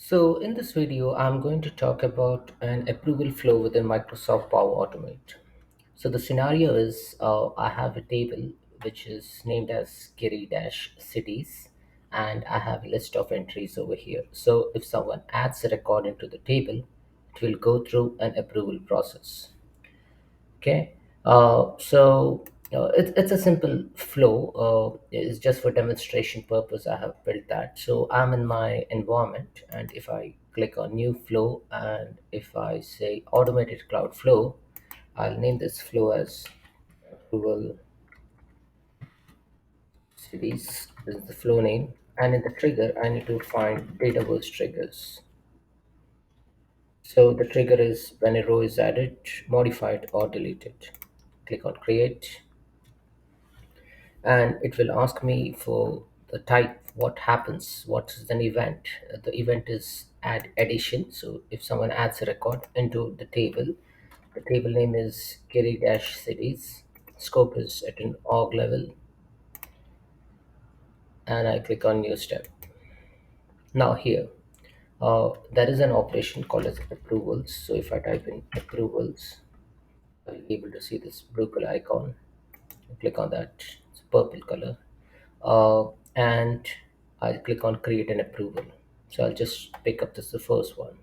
So in this video, I'm going to talk about an approval flow within Microsoft Power Automate. So the scenario is I have a table which is named as Giri-cities and I have a list of entries over here. So if someone adds a record into the table, it will go through an approval process. Okay, it's a simple flow. It's just for demonstration purpose. I have built that. So I'm in my environment, and if I click on new flow, and if I say automated cloud flow, I'll name this flow as approval series. This is the flow name, and in the trigger, I need to find database triggers. So the trigger is when a row is added, modified, or deleted. Click on create and it will ask me for the type, what happens, what is an event. The event is add addition. So if someone adds a record into the table name is Giri-cities, scope is at an org level, and I click on new step. Now here there is an operation called as approvals. So if I type in approvals, I'll be able to see this blue color icon. Click on that, it's purple color, and I'll click on create an approval. So I'll just pick up this the first one,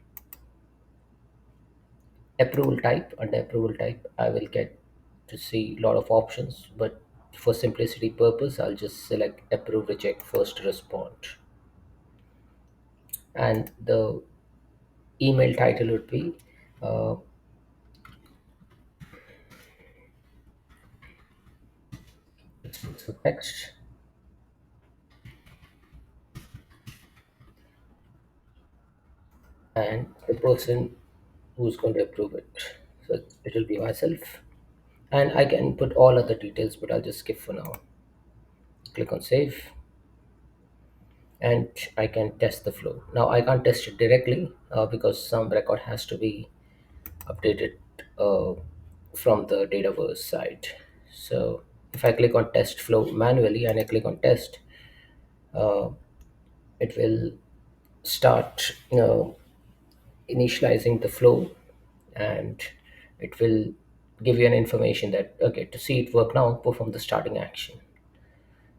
approval type. Under approval type, I will get to see a lot of options, but for simplicity purpose, I'll just select approve, reject, first respond, and the email title would be uh, so text, and the person who's going to approve it. So it will be myself, and I can put all other details, but I'll just skip for now. Click on save, and I can test the flow. Now I can't test it directly because some record has to be updated uh, from the Dataverse side. So if I click on test flow manually and I click on test, uh, it will start initializing the flow, and it will give you an information that okay, to see it work now, perform the starting action.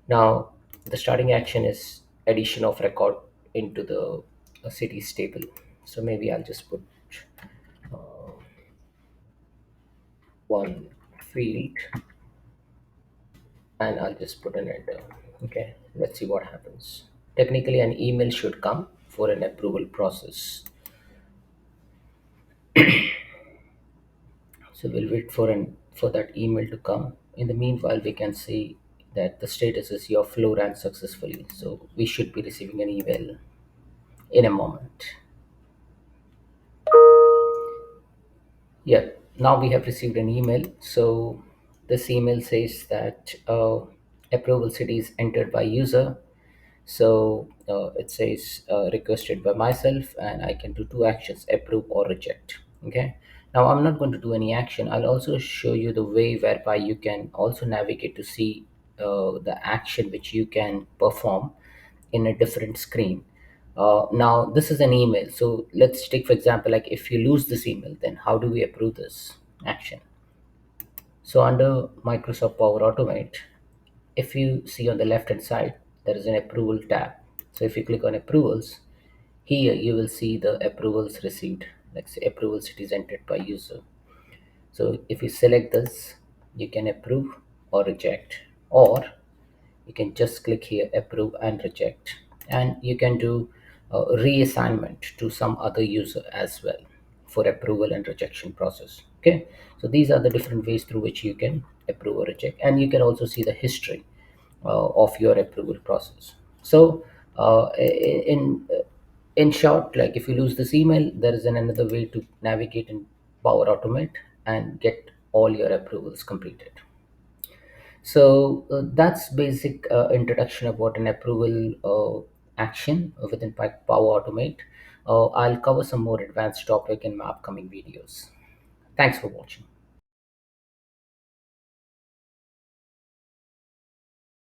Now, the starting action is addition of record into the cities table. So maybe I'll just put one field and I'll just put an enter. Okay, let's see what happens. Technically, an email should come for an approval process. So we'll wait for that email to come. In the meanwhile, we can see that the status is your flow ran successfully. So we should be receiving an email in a moment. Yeah, now we have received an email. So this email says that approval city is entered by user. So it says requested by myself, and I can do two actions: approve or reject. Okay. Now I'm not going to do any action. I'll also show you the way whereby you can also navigate to see the action which you can perform in a different screen. Now this is an email, so let's take for example, like if you lose this email, then how do we approve this action? So under Microsoft Power Automate, if you see on the left hand side, there is an approval tab. So if you click on approvals, here you will see the approvals received, like say approvals it is entered by user. So if you select this, you can approve or reject, or you can just click here approve and reject, and you can do reassignment to some other user as well for approval and rejection process. Okay, so these are the different ways through which you can approve or reject, and you can also see the history of your approval process. So in short, like if you lose this email, there is another way to navigate in Power Automate and get all your approvals completed. So that's basic introduction about an approval action within Power Automate. I'll cover some more advanced topic in my upcoming videos. Thanks for watching.